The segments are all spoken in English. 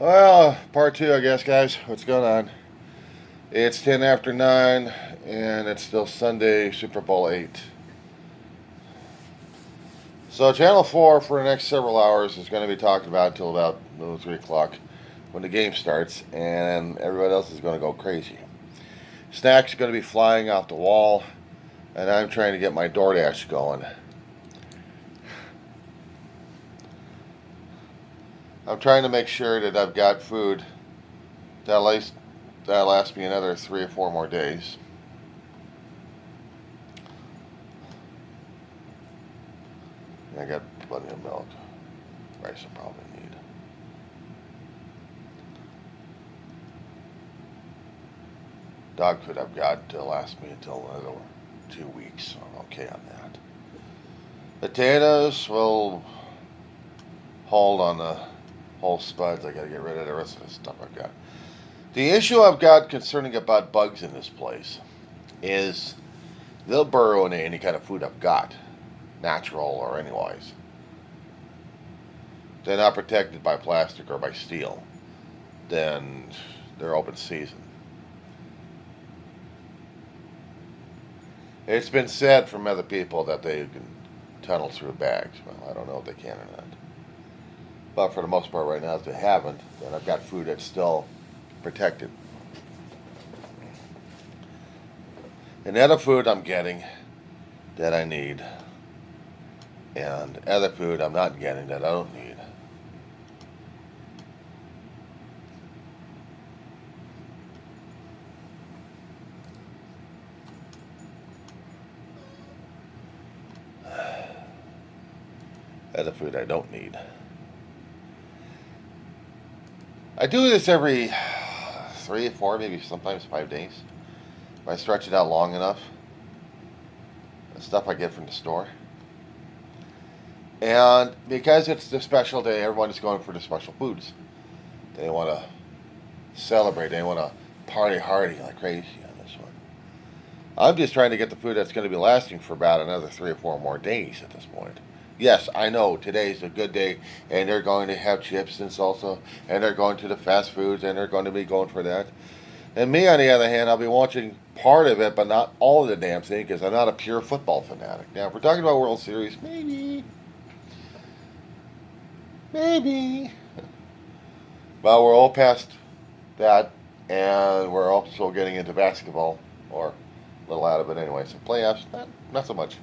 Well, part two, I guess, guys. What's going on? It's 10 after 9, and it's still Sunday, Super Bowl 8. So, Channel 4 for the next several hours is going to be talked about until about 3 o'clock when the game starts, and everybody else is going to go crazy. Snacks are going to be flying off the wall, and I'm trying to get my DoorDash going. I'm trying to make sure that I've got food that'll last me another 3 or 4 more days. I got plenty of milk. Rice I probably need. Dog food I've got to last me until another 2 weeks, so I'm okay on that. Potatoes will hold on the whole spuds. I gotta get rid of the rest of the stuff I've got. The issue I've got concerning about bugs in this place is they'll burrow into any kind of food I've got, natural or otherwise. They're not protected by plastic or by steel. Then they're open season. It's been said from other people that they can tunnel through bags. Well, I don't know if they can or not. But for the most part right now, if they haven't, then I've got food that's still protected. And other food I'm getting that I need, and other food I'm not getting that I don't need. Other food I don't need. I do this every 3 or 4, maybe sometimes 5 days. If I stretch it out long enough. The stuff I get from the store. And because it's the special day, everyone is going for the special foods. They want to celebrate. They want to party hardy like crazy on this one. I'm just trying to get the food that's going to be lasting for about another 3 or 4 more days at this point. Yes, I know today's a good day, and they're going to have chips and salsa, and they're going to the fast foods, and they're going to be going for that. And me, on the other hand, I'll be watching part of it, but not all of the damn thing, because I'm not a pure football fanatic. Now, if we're talking about World Series, maybe. Well, we're all past that, and we're also getting into basketball, or a little out of it anyway. So playoffs, not so much.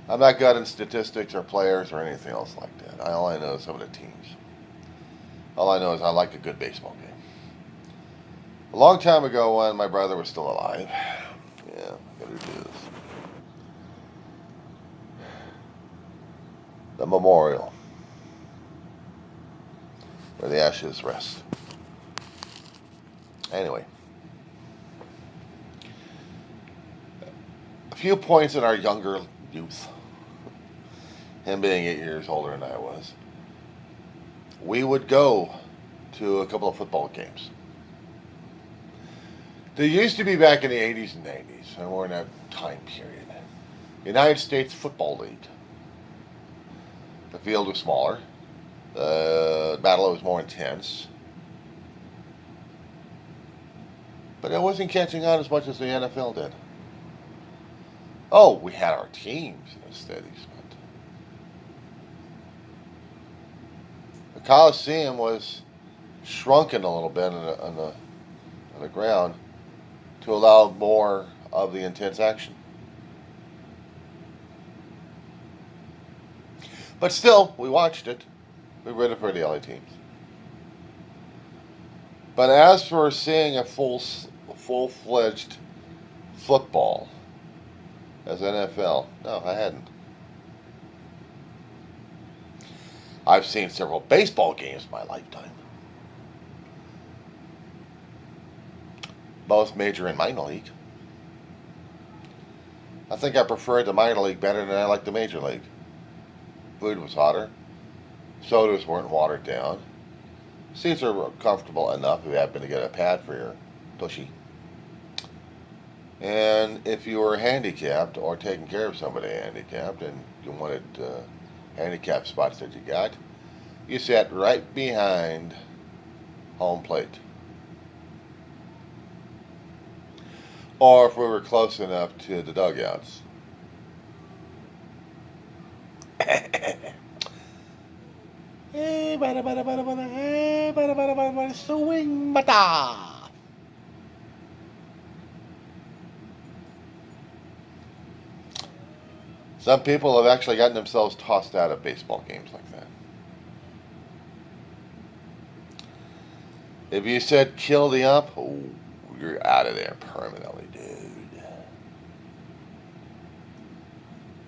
I'm not good in statistics or players or anything else like that. All I know is some of the teams. All I know is I like a good baseball game. A long time ago when my brother was still alive. Yeah, gotta do this. The memorial. Where the ashes rest. Anyway. A few points in our younger youth. Him being 8 years older than I was. We would go to a couple of football games. There used to be back in the 80s and 90s, and we're in that time period. United States Football League. The field was smaller. The battle was more intense. But it wasn't catching on as much as the NFL did. Oh, we had our teams in the cities. The Coliseum was shrunken a little bit on the ground to allow more of the intense action. But still, we watched it. We rooted for the LA teams. But as for seeing a full-fledged football as NFL, no, I hadn't. I've seen several baseball games in my lifetime. Both major and minor league. I think I preferred the minor league better than I liked the major league. Food was hotter. Sodas weren't watered down. Seats are comfortable enough if you happen to get a pad for your tushy. And if you were handicapped or taking care of somebody handicapped and you wanted handicap spots that you got, you sat right behind home plate. Or if we were close enough to the dugouts. Hey, bada bada bada bada, hey, bada bada bada bada, swing bata. Some people have actually gotten themselves tossed out of baseball games like that. If you said kill the ump, oh, you're out of there permanently, dude.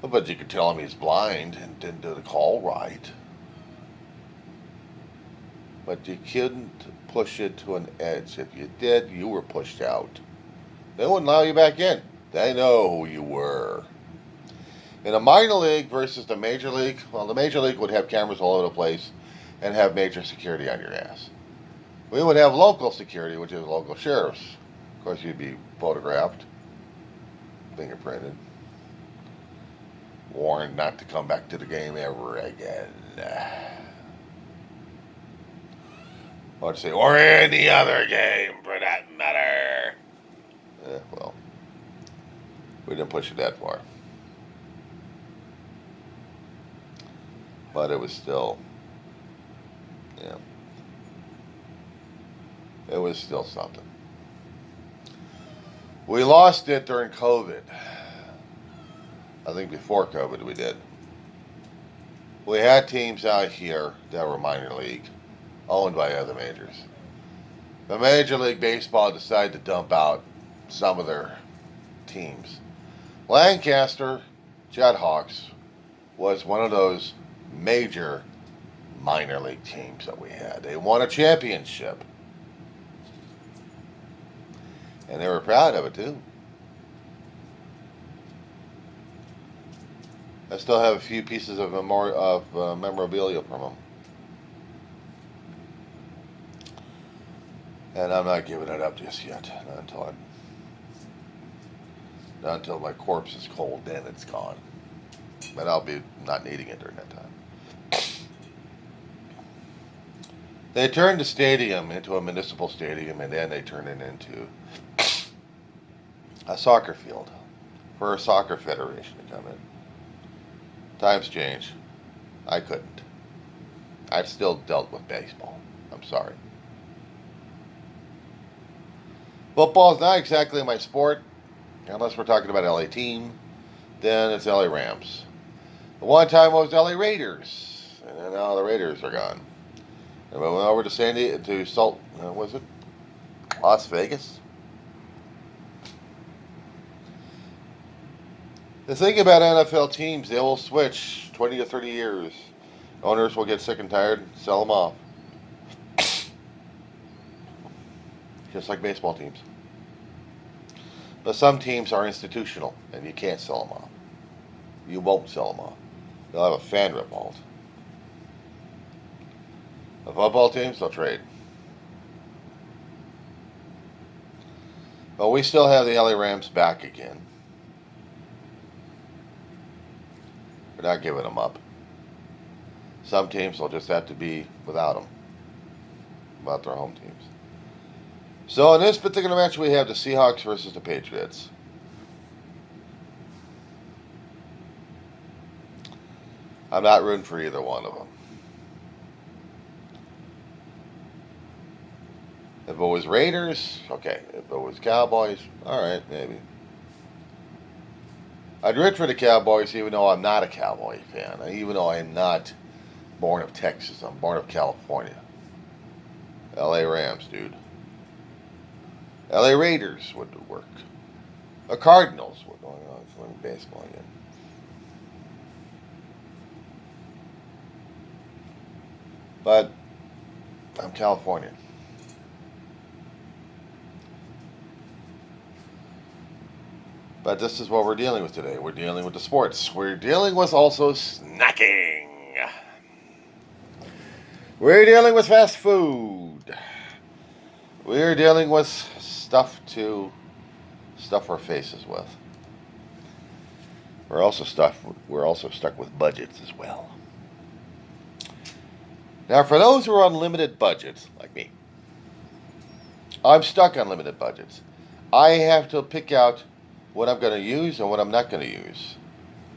But you could tell him he's blind and didn't do the call right. But you couldn't push it to an edge. If you did, you were pushed out. They wouldn't allow you back in. They know who you were. In a minor league versus the major league, well, the major league would have cameras all over the place and have major security on your ass. We would have local security, which is local sheriffs. Of course, you'd be photographed, fingerprinted, warned not to come back to the game ever again. Or to say, or any other game for that matter. Well, we didn't push it that far. But it was still, yeah, it was still something. We lost it during COVID. I think before COVID we did. We had teams out here that were minor league, owned by other majors. The Major League Baseball decided to dump out some of their teams. Lancaster Jethawks was one of those major minor league teams that we had. They won a championship. And they were proud of it too. I still have a few pieces of memorabilia from them. And I'm not giving it up just yet. Not until my corpse is cold, then it's gone. But I'll be not needing it during that time. They turned the stadium into a municipal stadium, and then they turned it into a soccer field for a soccer federation to come in. Times change. I couldn't. I've still dealt with baseball. I'm sorry. Football is not exactly my sport, unless we're talking about LA team. Then it's LA Rams. The one time it was LA Raiders, and now the Raiders are gone. And we went over to was it Las Vegas? The thing about NFL teams, they will switch 20 to 30 years. Owners will get sick and tired, sell them off. Just like baseball teams. But some teams are institutional, and you can't sell them off. You won't sell them off. They'll have a fan revolt. The football teams, they'll trade. But we still have the LA Rams back again. We're not giving them up. Some teams will just have to be without them. Without their home teams. So in this particular match, we have the Seahawks versus the Patriots. I'm not rooting for either one of them. If it was Raiders, okay. If it was Cowboys, all right, maybe. I'd root for the Cowboys even though I'm not a Cowboy fan. Even though I'm not born of Texas. I'm born of California. LA Rams, dude. LA Raiders would work. The Cardinals were going on for baseball again. But I'm Californian. But this is what we're dealing with today. We're dealing with the sports. We're dealing with also snacking. We're dealing with fast food. We're dealing with stuff to stuff our faces with. We're also stuck with budgets as well. Now, for those who are on limited budgets, like me, I'm stuck on limited budgets. I have to pick out what I'm going to use and what I'm not going to use.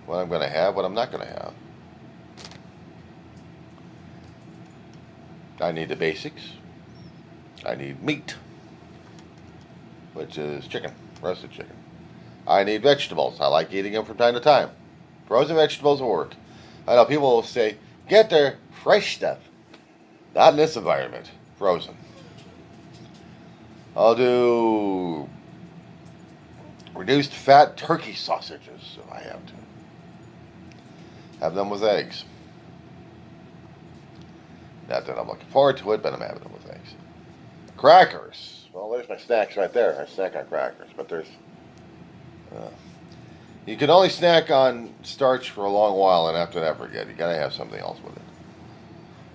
What I'm going to have, what I'm not going to have. I need the basics. I need meat, which is chicken, roasted chicken. I need vegetables. I like eating them from time to time. Frozen vegetables will work. I know people will say, get their fresh stuff. Not in this environment. Frozen. I'll do reduced fat turkey sausages if I have to. Have them with eggs. Not that I'm looking forward to it, but I'm having them with eggs. Crackers. Well, there's my snacks right there. I snack on crackers, but there's... you can only snack on starch for a long while, and after that, forget. You gotta have something else with it.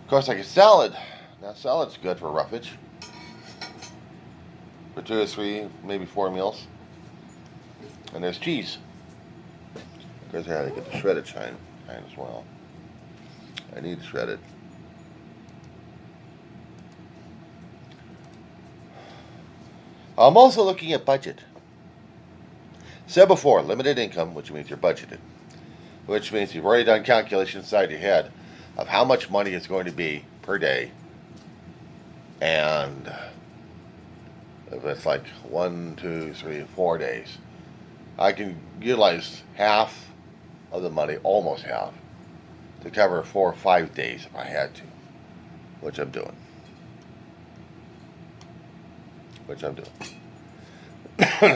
Of course, like a salad. Now, salad's good for roughage. For 2 or 3, maybe 4 meals. And there's cheese. Because I gotta get the shredded kind as well. I need shredded. I'm also looking at budget. Said before, limited income, which means you're budgeted. Which means you've already done calculations inside your head of how much money it's going to be per day. And if it's like 1, 2, 3, 4 days, I can utilize half of the money, almost half, to cover 4 or 5 days if I had to. Which I'm doing.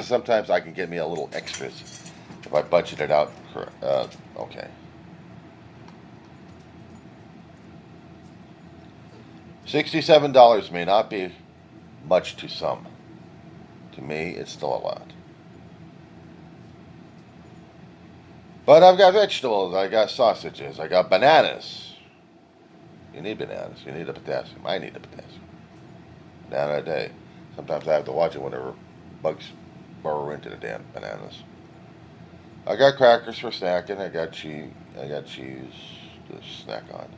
Sometimes I can get me a little extras if I budget it out. Okay. $67 may not be much to some. To me, it's still a lot. But I've got vegetables, I got sausages, I got bananas. You need bananas. You need the potassium. I need the potassium. Banana a day. Sometimes I have to watch it whenever bugs burrow into the damn bananas. I got crackers for snacking. I got cheese to snack on.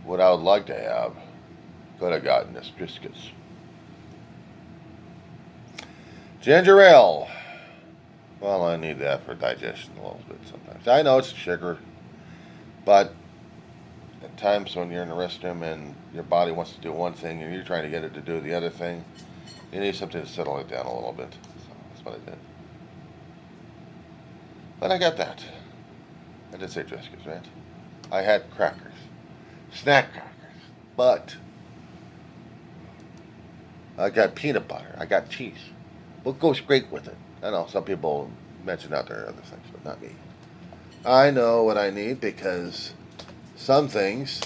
What I would like to have, could have gotten is biscuits. Ginger ale. Well, I need that for digestion a little bit sometimes. I know it's sugar, but at times when you're in the restroom and your body wants to do one thing and you're trying to get it to do the other thing, you need something to settle it down a little bit. So that's what I did. But I got that. I did say Triscuits, right? I had crackers. Snack crackers. But I got peanut butter. I got cheese. What goes great with it? I know some people mention out there other things, but not me. I know what I need because some things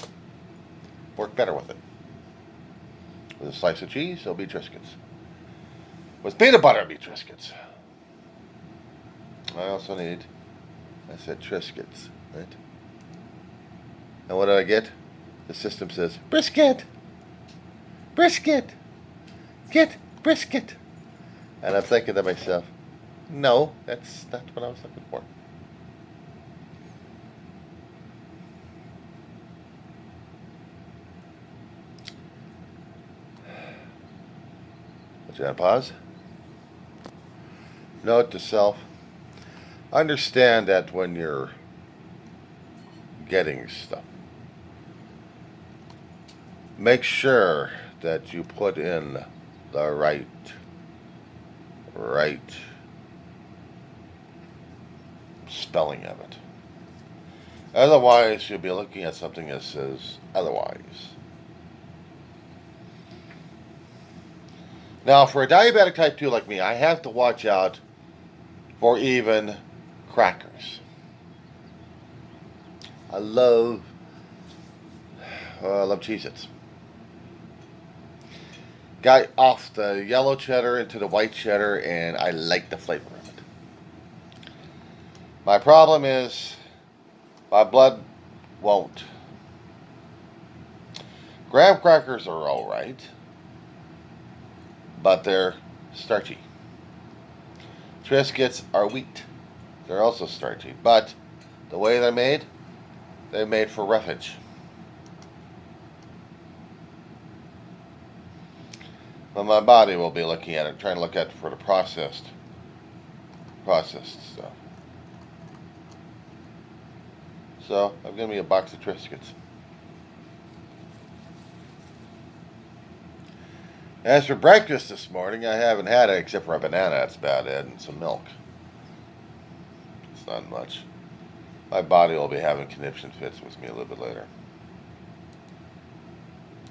work better with it. With a slice of cheese, it'll be Triscuits. With peanut butter, it'll be Triscuits. I also need, I said Triscuits, right? And what did I get? The system says, brisket! Brisket! Get brisket! And I'm thinking to myself, no, that's not what I was looking for. Put you on pause. Note to self, understand that when you're getting stuff, make sure that you put in the right spelling of it. Otherwise, you'll be looking at something that says otherwise. Now, for a diabetic type 2 like me, I have to watch out for even crackers. I love Cheez-Its. Got off the yellow cheddar into the white cheddar, and I like the flavor of it. My problem is my blood won't. Graham crackers are alright, but they're starchy. Triscuits are wheat. They're also starchy, but the way they're made for roughage. But my body will be looking at it, trying to look at it for the processed stuff. So I'm giving me a box of Triscuits. As for breakfast this morning, I haven't had it except for a banana. That's about it, and some milk. It's not much. My body will be having conniption fits with me a little bit later,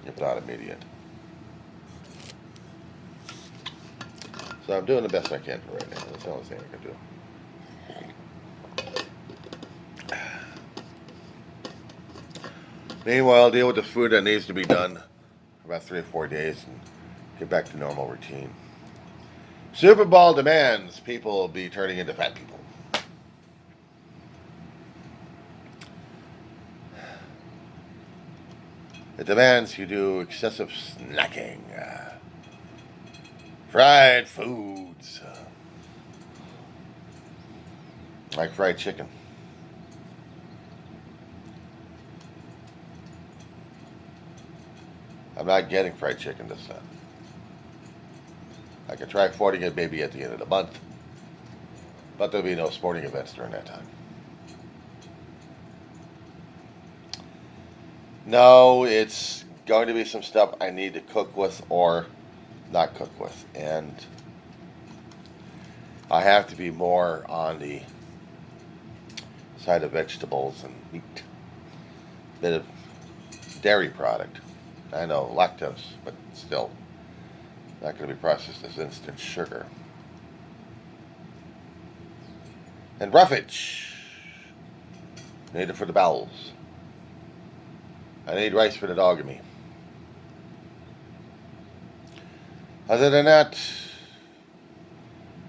if not immediate. So I'm doing the best I can for right now. That's the only thing I can do. Meanwhile, I'll deal with the food that needs to be done for about 3 or 4 days and get back to normal routine. Super Bowl demands people be turning into fat people. It demands you do excessive snacking, fried foods, like fried chicken. I'm not getting fried chicken this time. I could try affording it maybe at the end of the month, but there'll be no sporting events during that time. No, it's going to be some stuff I need to cook with or not cook with. And I have to be more on the side of vegetables and meat. A bit of dairy product. I know, lactose, but still not going to be processed as instant sugar. And roughage. Needed for the bowels. I need rice for the dog and me. Other than that,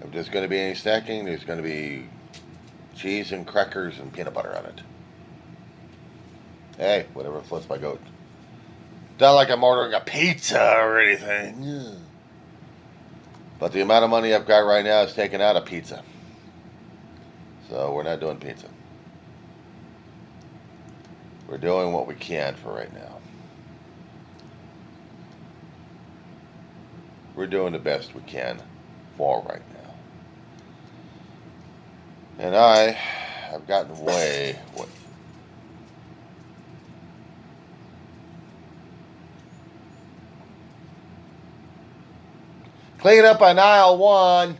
if there's going to be any snacking, there's going to be cheese and crackers and peanut butter on it. Hey, whatever floats my goat. Not like I'm ordering a pizza or anything. But the amount of money I've got right now is taken out of pizza. So we're not doing pizza. We're doing what we can for right now. We're doing the best we can for right now. And I have gotten way... Clean up on aisle 1.